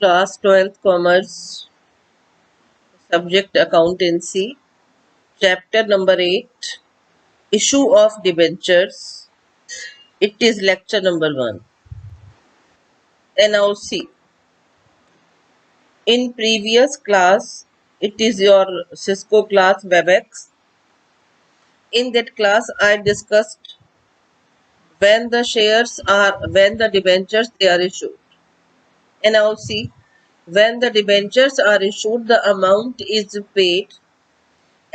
Class 12th Commerce, Subject Accountancy, Chapter number 8, Issue of Debentures. It is lecture number 1. And now see, in previous class, it is your Cisco class WebEx. In that class, I discussed when the debentures they are issued. And now see, when the debentures are issued, the amount is paid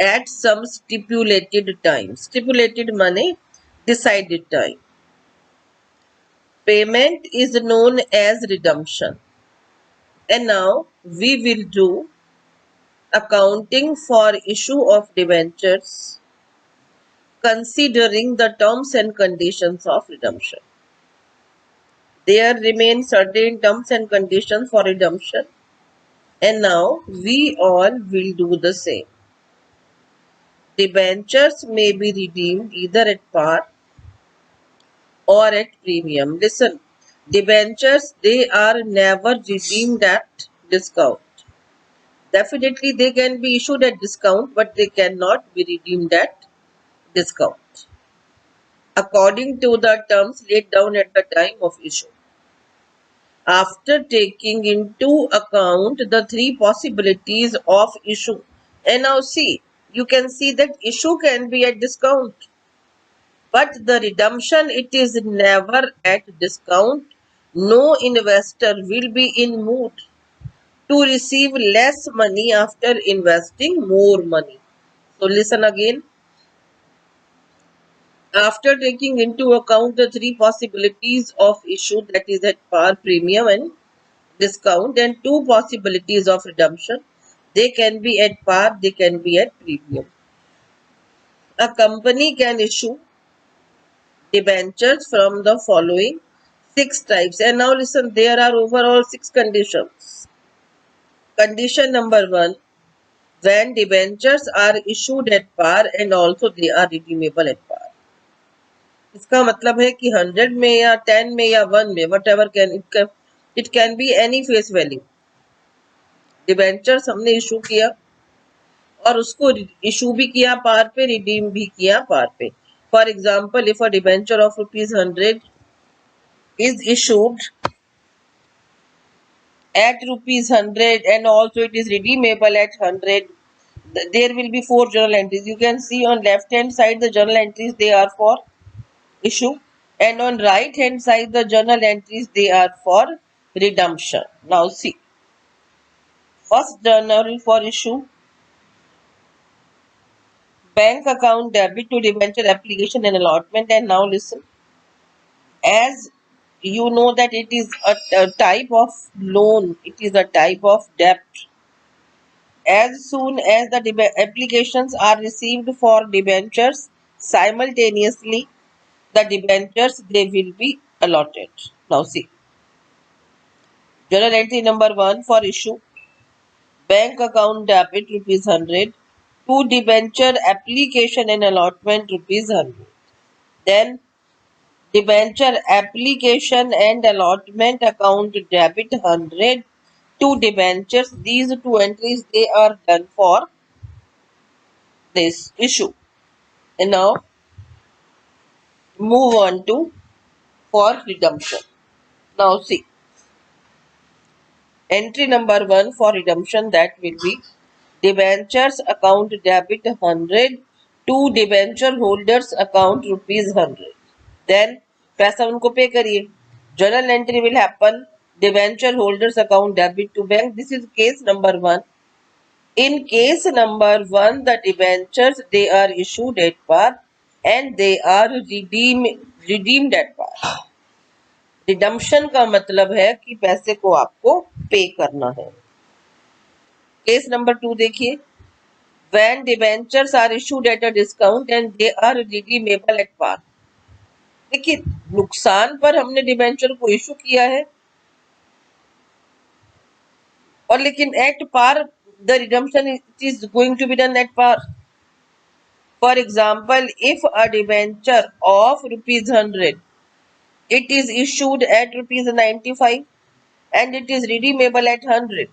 at some stipulated time. Stipulated money, decided time. Payment is known as redemption. And now we will do accounting for issue of debentures considering the terms and conditions of redemption. There remain certain terms and conditions for redemption, and now we all will do the same. Debentures may be redeemed either at par or at premium. Listen, debentures, they are never redeemed at discount. Definitely they can be issued at discount, but they cannot be redeemed at discount according to the terms laid down at the time of issue. After taking into account the three possibilities of issue, and now see, you can see that issue can be at discount, but the redemption, it is never at discount. No investor will be in mood to receive less money after investing more money. So listen again. After taking into account the three possibilities of issue, that is at par, premium and discount, and two possibilities of redemption, they can be at par, they can be at premium. A company can issue debentures from the following 6 types. And now listen, there are overall 6 conditions. Condition number 1, when debentures are issued at par and also they are redeemable at par. इसका मतलब है कि 100 में या 10 में या 1 में, whatever it can be any face value. Debentures हमने इशू किया और उसको इशू भी किया पार पे, रिडीम भी किया पार पे. For example, if a debenture of ₹100 is issued at ₹100 and also it is redeemable at 100, there will be 4 journal entries. You can see on left hand side the journal entries, they are for issue, and on right hand side the journal entries, they are for redemption. Now see, first journal for issue, bank account debit to debenture application and allotment. And now listen, as you know that it is a type of loan, it is a type of debt. As soon as the applications are received for debentures, simultaneously the debentures, they will be allotted. Now see, journal entry number 1 for issue, bank account debit ₹100 to debenture application and allotment ₹100. Then debenture application and allotment account debit 100 to debentures. These 2 entries, they are done for this issue. And now move on to for redemption. Now see, entry number 1 for redemption, that will be debentures account debit 100 to debenture holders account ₹100. Then पैसा उनको पे करिए. Journal entry will happen, debenture holders account debit to bank. This is case number 1. In case number 1, the debentures, they are issued at par and they are redeemed at par. Redemption का मतलब है कि पैसे को आपको पे करना है. केस नंबर 2 देखिए, when debentures are issued at a discount and they are redeemable at par. देखिए, नुकसान पर हमने डिबेंचर को इशू किया है और लेकिन at par the redemption is going to be done at par. For example, if a debenture of ₹100, it is issued at ₹95 and it is redeemable at 100.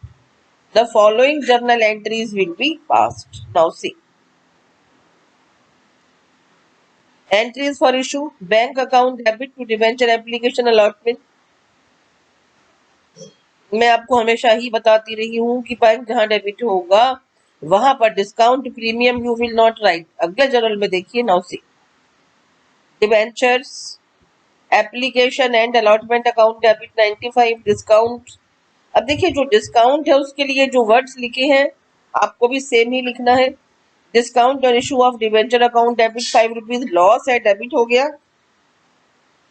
The following journal entries will be passed. Now see. Entries for issue, bank account debit to debenture application allotment. मैं आपको हमेशा ही बताती रही हूँ कि bank जहाँ debit होगा वहां पर discount premium you will not right. अगले जर्नल में देखिए. Now see. Debentures application and allotment account debit 95 discount. अब देखिए जो डिस्काउंट है उसके लिए जो वर्ड्स लिखे हैं आपको भी सेम ही लिखना है. डिस्काउंट और issue of debenture account debit 5 rupees loss है डेबिट हो गया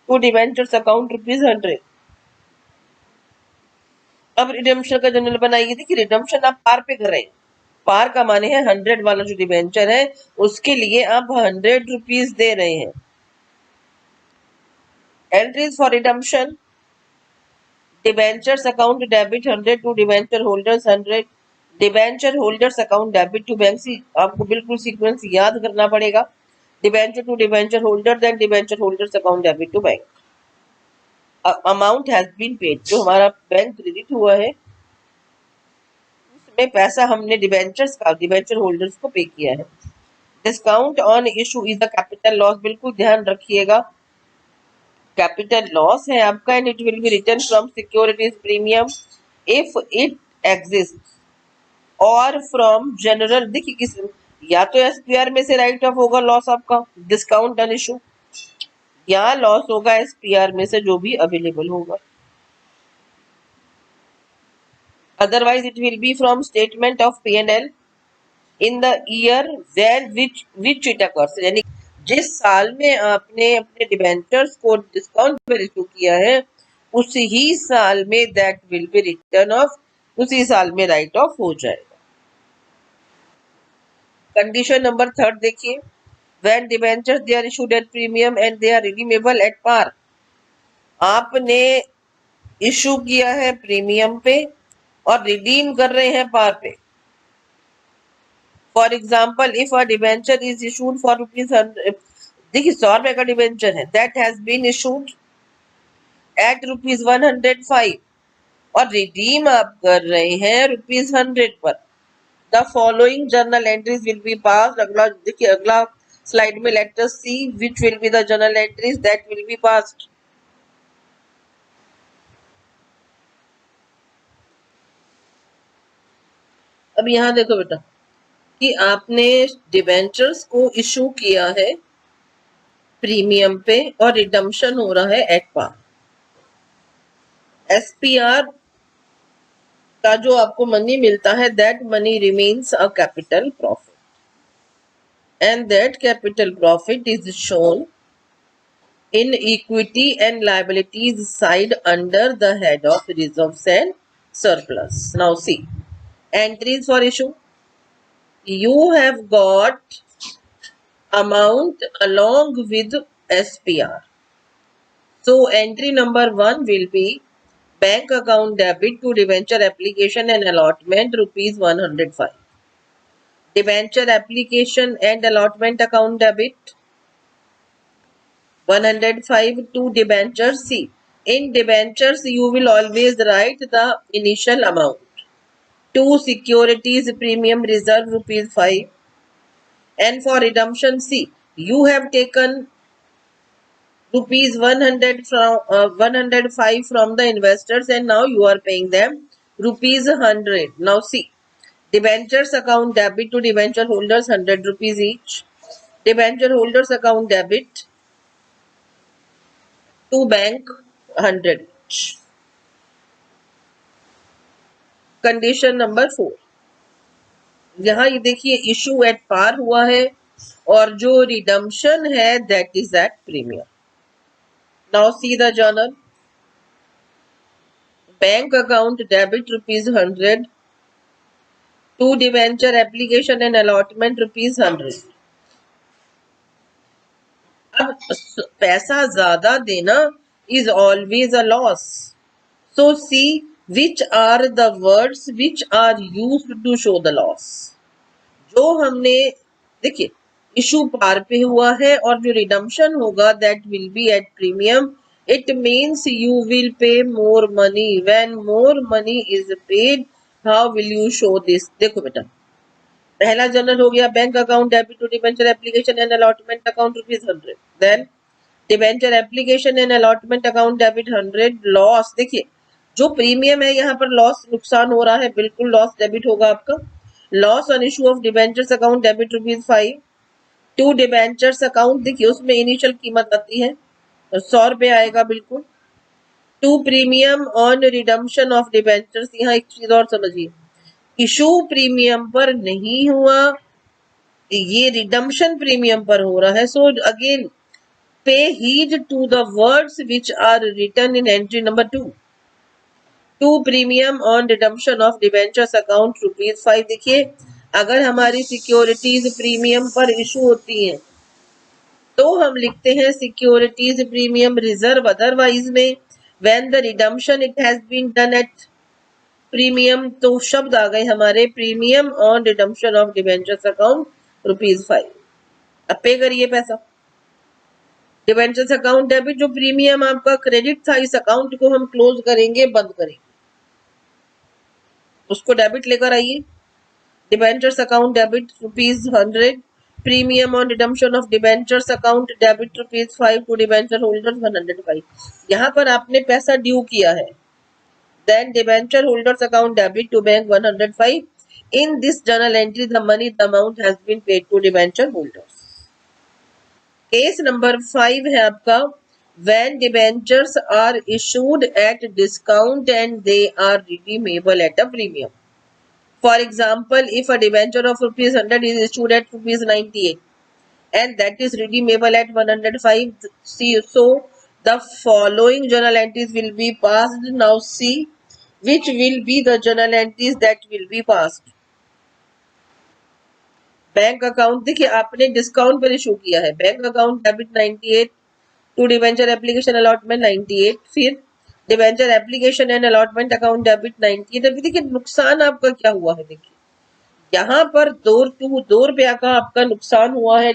टू डिबेंचर्स अकाउंट ₹100. अब रिडम्पशन का जनरल बनाइए. देखिए रिडम्पशन आप पार पे कर रहे हैं. पार का माने है 100 वाला जो डिबेंचर है उसके लिए आप 100 रुपीज दे रहे हैं. Entries for redemption debentures account debit 100 to debenture holders 100. Debenture holders account debit to bank. आपको बिल्कुल सीक्वेंस याद करना पड़ेगा. Debenture to debenture holder then debenture holders account debit to bank. Amount has been paid. जो हमारा bank credit हुआ है उसमें पैसा हमने डिबेंचर्स का डिबेंचर होल्डर्स को पे किया है. Discount on issue is a capital loss. बिल्कुल ध्यान रखिएगा कैपिटल लॉस है आपका and it will B return from securities premium if it exist और फ्रॉम जनरल. देखिए किस या तो एसपीआर में से राइट ऑफ होगा लॉस आपका डिस्काउंट ऑन इशू या लॉस होगा एसपीआर में से जो भी अवेलेबल होगा. Otherwise, it will be from statement of P&L in the year when which it occurs. यानी जिस साल में आपने अपने डिबेंचर्स को डिस्काउंट पर इशू किया है उसी ही साल में that will B return of. उसी साल में राइट ऑफ हो जाएगा. कंडीशन नंबर 3 देखिए. When debentures they are issued at premium and they are redeemable at par. आपने इशू किया है प्रीमियम पे और रिडीम कर रहे हैं पार पे. For example if a debenture is issued for ₹100. देखिए 100 का डिबेंचर है that has been issued at ₹105 और रिडीम आप कर रहे हैं ₹100 पर. The following journal entries will be pass. अगला देखिए अगला स्लाइड में let us see which will be the journal entries that will be passed. अब यहाँ देखो बेटा कि आपने डिबेंचर्स को इशू किया है प्रीमियम पे और रिडम्पशन हो रहा है एट पार. एसपीआर का जो आपको मनी मिलता है that money remains a capital profit and that capital profit is shown in equity and liabilities side under the head of reserves and surplus. Now see, entries for issue. You have got amount along with SPR. So entry number 1 will be bank account debit to debenture application and allotment ₹105. Debenture application and allotment account debit 105 to debentures C. In debentures, you will always write the initial amount. To securities premium reserve ₹5. And for redemption C, you have taken ₹100 from 105 from the investors and now you are paying them ₹100. Now see, debentures account debit to debenture holders ₹100 each. Debenture holders account debit to bank 100 each. Condition number 4. यहाँ ये देखिए issue at par हुआ है और जो redemption है that is at premium. Now see the journal. Bank account debit ₹100 to debenture application and allotment ₹100. अब पैसा ज्यादा देना is always a loss. So see which are the words which are used to show the loss. जो हमने देखिए issue पार पे हुआ है और जो रिडम्पशन होगा that will be at premium It means you will pay more money. When more money is paid, how will you show this? देखो बेटा, पहला जनरल हो गया bank account debit to debenture application and allotment account ₹100. Then debenture application and allotment account debit 100. Loss, देखिए जो premium है यहाँ पर लॉस नुकसान हो रहा है, बिल्कुल लॉस डेबिट होगा आपका. Loss on issue of debentures account debit ₹5. To debentures account, देखिए उसमें इनिशियल कीमत आती है तो 100 रुपये आएगा बिल्कुल. To premium on redemption of debentures, यहाँ एक चीज और समझिए, इशू प्रीमियम पर नहीं हुआ, ये रिडम्पशन प्रीमियम पर हो रहा है. So again pay heed to the words which are written in entry number 2. To premium on redemption of debentures account ₹5. देखिए अगर हमारी सिक्योरिटीज प्रीमियम पर इशू होती हैं तो हम लिखते हैं सिक्योरिटीज प्रीमियम रिजर्व. अदरवाइज में when the redemption it has been done at premium, तो शब्द आ गए हमारे premium on redemption of debentures account ₹5. अब पे करिए पैसा. डिबेंचर्स अकाउंट डेबिट, जो प्रीमियम आपका क्रेडिट था इस अकाउंट को हम क्लोज करेंगे, बंद करेंगे, उसको डेबिट लेकर आइए. Debentures account debit ₹100. Premium on redemption of debentures account debit ₹5 to debenture holders 105. यहाँ पर आपने पैसा ड्यू किया है. Then debenture holders account debit to bank 105. In this journal entry the money the amount has been paid to debenture holders. Case number 5 है आपका when debentures are issued at discount and they are redeemable at a premium. For example, if a debenture of ₹100 is issued at ₹98 and that is redeemable at 105, so the following journal entries will be passed. Now see which will be the journal entries that will be passed. Bank account, देखिए आपने discount पर issue किया है. Bank account debit 98 to debenture application allotment 98. फिर debenture application and allotment account debit 98. अभी देखिए नुकसान आपका क्या हुआ है. देखिए यहाँ पर ₹2 का आपका नुकसान हुआ है.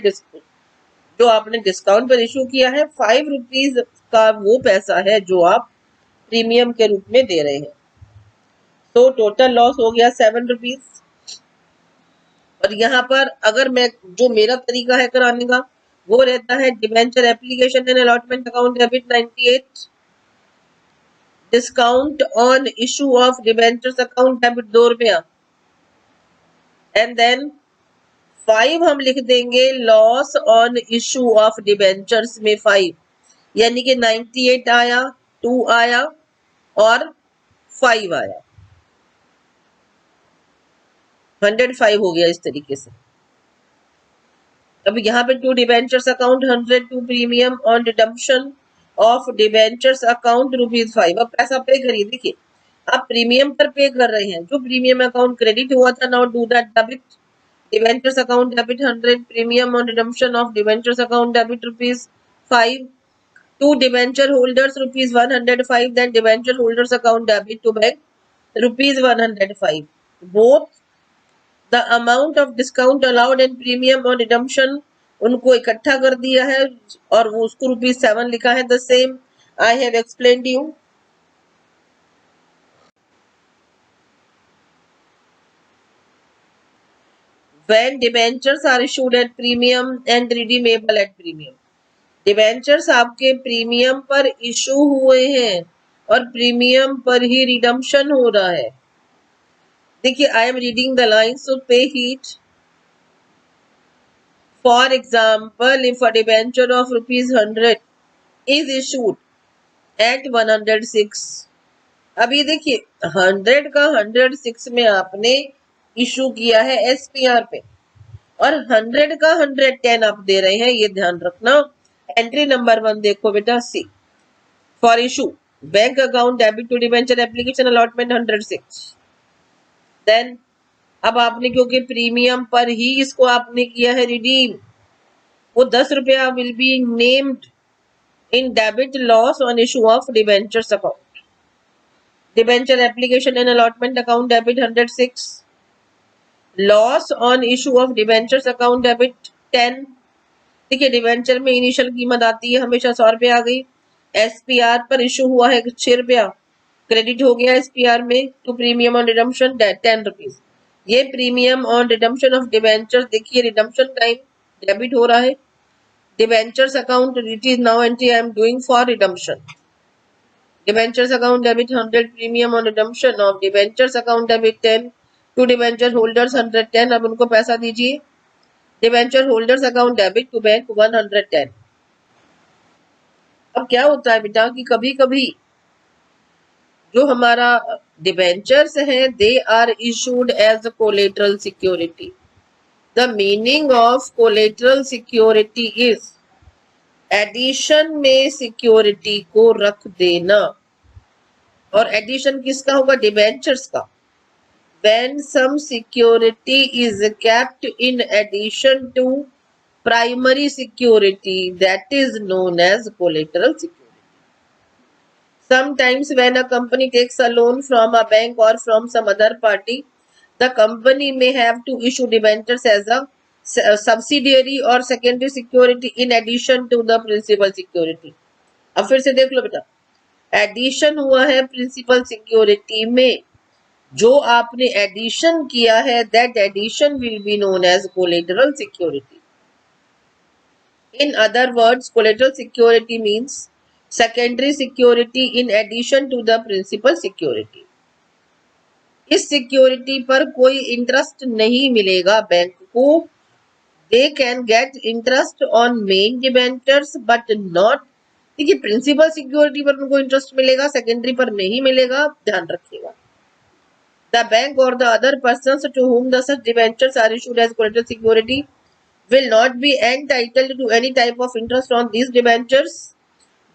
जो आपने डिस्काउंट पर इशू किया है ₹5 का वो पैसा है जो आप प्रीमियम के रूप में दे रहे हैं. तो टोटल लॉस हो गया ₹7. और यहाँ पर अगर मैं, जो मेरा तरीका है कराने का वो रहता है debenture application and allotment account debit 98. Discount on issue of debentures account debit ₹2. And then 5 हम लिख देंगे loss on issue of debentures में 5, यानी कि 98 आया, 2 आया और 5 आया, 105 हो गया इस तरीके से. अब यहाँ पे to debentures account 100 to premium on redemption of debentures account ₹5. अब पैसा पे करिए. देखिए आप प्रीमियम पर पे कर रहे हैं, जो प्रीमियम अकाउंट क्रेडिट हुआ था, now do that debit. Debentures account debit 100. Premium on redemption of debentures account debit ₹5. To debenture holders ₹105. Then debenture holders account debit to bank ₹105. Both the amount of discount allowed and premium और redemption उनको इकट्ठा कर दिया है और वो उसको ₹7 लिखा है. The same I have explained you. When debentures are issued at premium and redeemable at premium. Debentures आपके प्रीमियम पर इशू हुए हैं और प्रीमियम पर ही रिडम्पशन हो रहा है. देखिए I am reading the line, so pay heat. For example, if a debenture of ₹100 is issued at 106. अभी देखिए 100 का 106 में आपने इशू किया है SPR पे और 100 का 110 आप दे रहे हैं, ये ध्यान रखना. एंट्री नंबर 1 देखो बेटा, see for issue bank account debit to debenture application allotment 106. Then अब आपने क्योंकि प्रीमियम पर ही इसको आपने किया है रिडीम, वो ₹10 will be named in debit loss on issue of debentures account. Debenture application and allotment account debit 106. Loss on issue of debentures account debit 10. देखिए डिबेंचर में इनिशियल कीमत आती है हमेशा ₹100 आ गई. एसपीआर पर इशू हुआ है 6 रुपया, क्रेडिट हो गया एसपीआर में to premium on redemption 10 rupees. ये premium on redemption of debenture, देखिए रिडम्पशन टाइम डेबिट हो रहा है। Debentures account it is now entry I am doing for redemption. Debentures account debit 100 premium on redemption of debentures account debit 10 to debenture holders 110। अब उनको पैसा दीजिए। Debenture holders account debit to bank 110। अब क्या होता है बेटा कि कभी कभी जो हमारा डिबेंचर्स हैं they are issued as collateral security. The meaning of collateral security is addition में सिक्योरिटी को रख देना। और एडिशन किसका होगा? डिबेंचर्स का। when some security is kept in addition to primary security, that is known as collateral security. Sometimes when a company takes a loan from a bank or from some other party, the company may have to issue debentures as a subsidiary or secondary security in addition to the principal security. अब फिर से देख लो बेटा, addition हुआ है principal security में, जो आपने एडिशन किया है that addition will be known as collateral security. In other words collateral security means secondary security in addition to the principal security. इस सिक्योरिटी पर कोई इंटरेस्ट नहीं मिलेगा बैंक को। They can get interest on main debentures but not, देखिए principal security पर उनको interest मिलेगा, सेकेंडरी पर नहीं मिलेगा, ध्यान रखिएगा। The bank or the other persons to whom the such debentures are issued as collateral security will not be entitled to any type of interest on these debentures.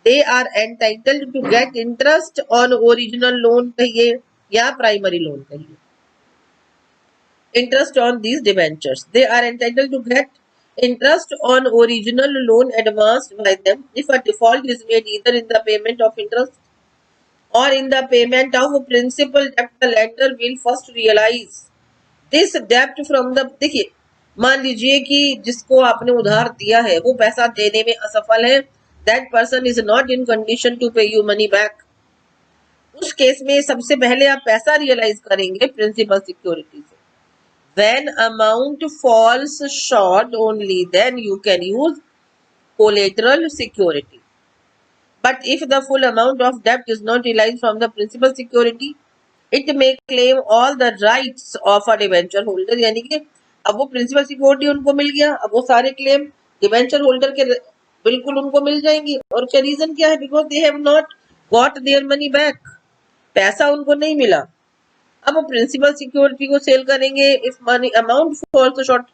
They are entitled to get interest on original loan कहिए या primary loan कहिए। Interest on these debentures. They are entitled to get interest on original loan advanced by them if a default is made either in the payment of interest or in the payment of principal debt. The lender will first realize this debt from the, देखिए मान लीजिए कि जिसको आपने उधार दिया है वो पैसा देने में असफल है, that person is not in condition to pay you money back. उस केस में सबसे पहले आप पैसा रियलाइज करेंगे प्रिंसिपल सिक्योरिटी से। When amount falls short only then you can use collateral security. But if the full amount of debt is not realized from the principal security, it may claim all the rights of a debenture holder। यानी कि अब वो principal security उनको मिल गया, अब वो सारे claim debenture holder के बिल्कुल उनको मिल जाएंगी। और क्या रीजन क्या है? Because they have not got their money back, पैसा उनको नहीं मिला। अब वो प्रिंसिपल सिक्योरिटी को सेल करेंगे if money amount falls short,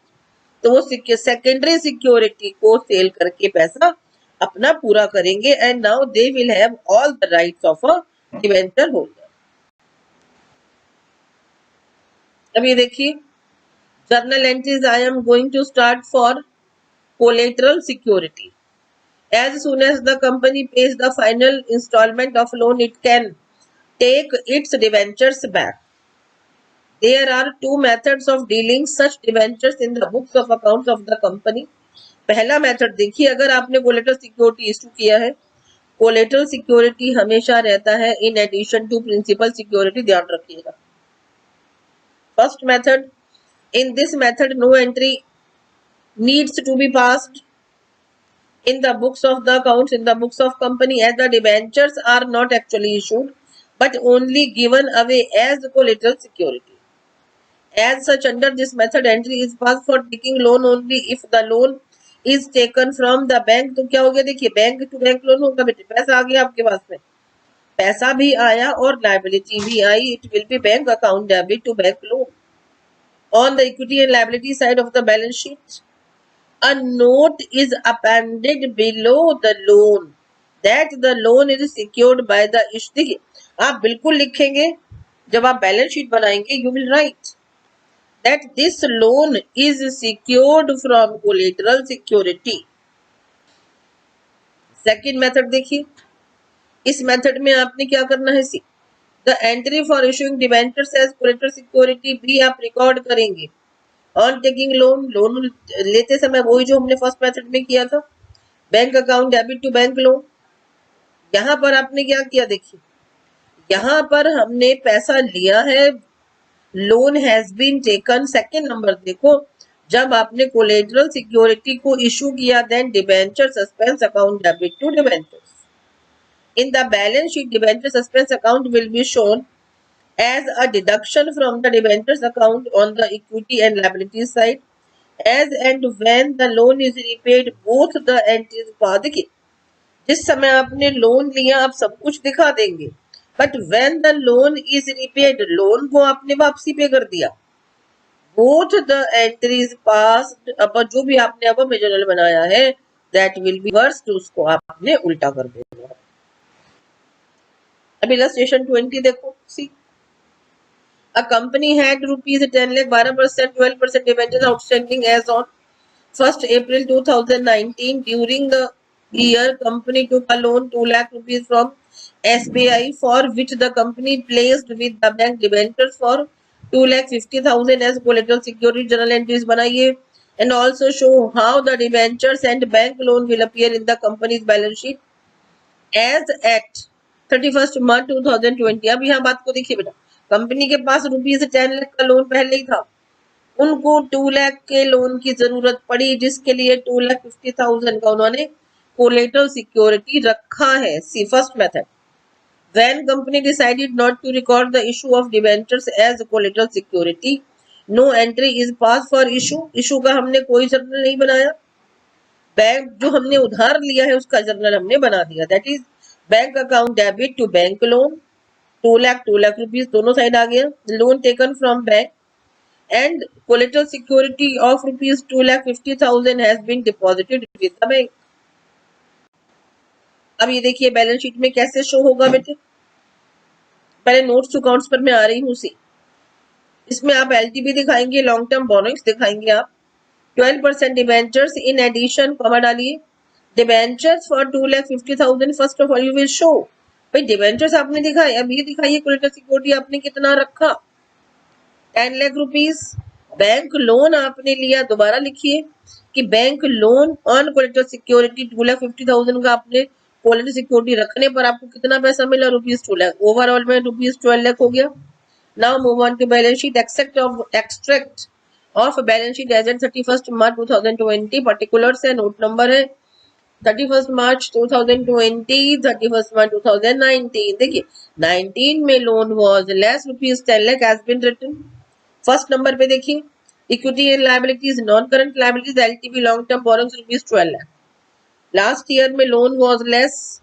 तो वो सेकेंडरी सिक्योरिटी को सेल करके पैसा अपना पूरा करेंगे and now they will have all the rights of a debenture holder. अब ये देखिए journal entries I am going to start for collateral security. As soon as the company pays the final installment of loan, it can take its debentures back. There are two methods of dealing such debentures in the books of accounts of the company. पहला method देखिए, अगर आपने collateral security issue किया है, collateral security हमेशा रहता है in addition to principal security, ध्यान रखिएगा। First method, in this method no entry needs to be passed in the books of the accounts in the books of company as the debentures are not actually issued but only given away as collateral security. As such, under this method entry is passed for taking loan only if the loan is taken from the bank। तो क्या हो गया? देखिए bank to bank loan होगा बेटे, पैसा आ गया आपके पास में, पैसा भी आया और लायबिलिटी भी आई। It will be bank account debit to bank loan. On the equity and liability side of the balance sheet a note is appended below the loan that the loan is secured by the issue। देखिए आप बिल्कुल लिखेंगे जब आप balance sheet बनाएंगे, you will write that this loan is secured from collateral security। Second method देखिए, इस method में आपने क्या करना है, see the entry for issuing debentures as collateral security भी आप रिकॉर्ड करेंगे। ऑन टेकिंग लोन, लोन लेते समय वही जो हमने फर्स्ट मेथड में किया था, bank account debit to bank loan, यहाँ पर आपने क्या किया, देखिए यहाँ पर हमने पैसा लिया है, loan has been taken. Second number देखो, जब आपने कोलेटरल सिक्योरिटी को इशू किया, then debenture suspense account debit to debentures. In the balance sheet, debenture suspense account will be shown as a deduction from the debentures account on the equity and liability side. As and when the loan is repaid, both the entities pass। देखिए जिस समय आपने loan लिया आप सब कुछ दिखा देंगे, but when the loan is repaid, loan को आपने वापसी पे कर दिया, बोथ द एंट्रीज पास्ड, अब जो भी आपने अब मेजरल बनाया है दैट विल बी रिवर्स, उसको आपने उल्टा कर देना। अब इलस्ट्रेशन 20 देखो, सी a company had rupees 10 lakh 12% 12% debentures outstanding as on 1st April 2019. During the year, company took a loan 2 lakh rupees from SBI, for which the company placed with the bank debentures for 2 lakh 50,000 as collateral security। journal entries बनाइए and also show how the debentures and bank loan will appear in the company's balance sheet as at 31st March 2020। अब यहाँ बात को देखिए बेटा, company के पास rupees 10 lakh का loan पहले ही था, उनको 2 लाख के लोन की जरूरत पड़ी, जिसके लिए 2,50,000 का उन्होंने कोलेटरल सिक्योरिटी रखा है। See first method, when company decided not to record the issue of debentures as collateral security, no entry is passed for issue का हमने कोई जर्नल नहीं बनाया, बैंक जो हमने उधार लिया है उसका जर्नल हमने बना दिया, that is bank account debit to bank loan 2 lakh rupees दोनों साइड आ गया, loan taken from bank and collateral security of rupees 2,50,000 has been deposited with the bank. अब ये देखिए बैलेंस शीट में कैसे शो होगा बेटे, पहले नोट्स टू अकाउंट्स पर मैं आ रही हूँ सी, इसमें आप एलटीवी दिखाएंगे, लॉन्ग टर्म बोरोइंग्स दिखाएंगे, आप 12% डिबेंचर्स इन एडिशन कमा डालिए, debentures for 2,50,000। First of all you will show, भाई डिबेंचर्स आपने दिखाए, अब ये दिखाइए कोलेटरल सिक्योरिटी आपने कितना रखा, 10 लाख रुपीज। बैंक लोन आपने लिया, दोबारा लिखिए कि bank loan on collateral security 2,50,000 का आपने कोलेटरल सिक्योरिटी रखने पर आपको कितना पैसा मिला, रुपीज 2 लाख, ओवरऑल में रुपीज 12 लाख हो गया। Now move on to balance sheet, extract of balance sheet as at 31st March 2020, particulars है, नोट नंबर है 31st मार्च 2020, 31st मार्च 2019। देखिए 19 में loan was less rupees 10 lakh has been written. First number पे देखिए, equity and liabilities, non current liabilities LTV long term borrowings rupees 12 lakh. Last year में loan was less,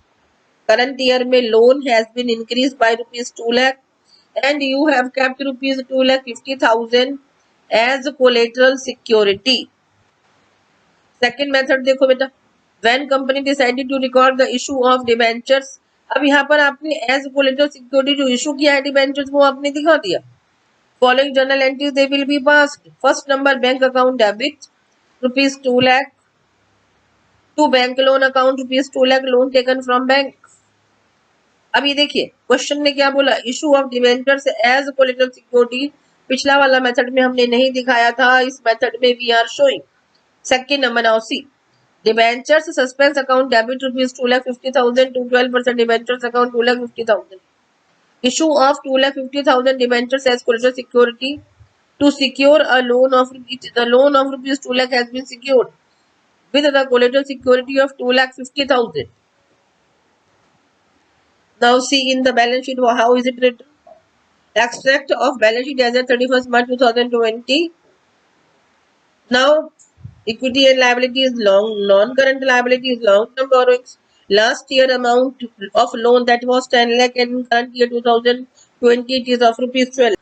current year में loan has been increase by rupees 2 lakh and you have kept rupees 2,50,000 as collateral security। Second method देखो बेटा, when company decided to record the issue of debentures, अब यहाँ पर आपने as collateral security जो issue किया है debentures वो आपने दिखा दिया। Following journal entries they will be passed। First number bank account debit rupees 2 lakh to bank loan account rupees 2 lakh, loan taken from bank. अब ये देखिए क्वेश्चन ने क्या बोला, issue of debentures as collateral security, पिछला वाला मेथड में हमने नहीं दिखाया था, इस मेथड में we are showing. Second number now see, debentures suspense account debit rupees 2,50,000 to 12% debentures account 2,50,000, issue of 2,50,000 debentures as collateral security to secure a loan of the loan of rupees 2 lakh has been secured with the collateral security of 2,50,000। Now see in the balance sheet how is it written? Extract of balance sheet as at 31st March 2020. Now equity and liability is non-current liability is long-term borrowings. Last year amount of loan that was 10 lakh and current year 2020 it is of rupees 12.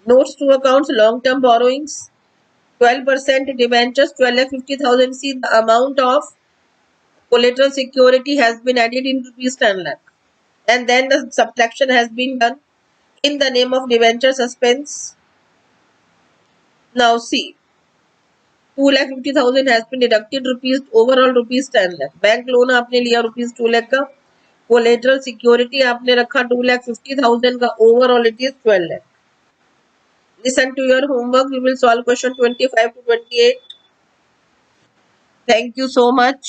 Notes to accounts, long-term borrowings 12% debentures 12,50,000. See the amount of collateral security has been added in rupees 10 lakh and then the subtraction has been done in the name of debenture suspense. Now see 2,50,000 has been deducted rupees, overall rupees 10 lakh, bank loan आपने लिया rupees 2 lakh का, collateral security आपने रखा 2,50,000 का, overall it is 12 lakh। Listen to your homework, we will solve question 25 to 28। Thank you so much।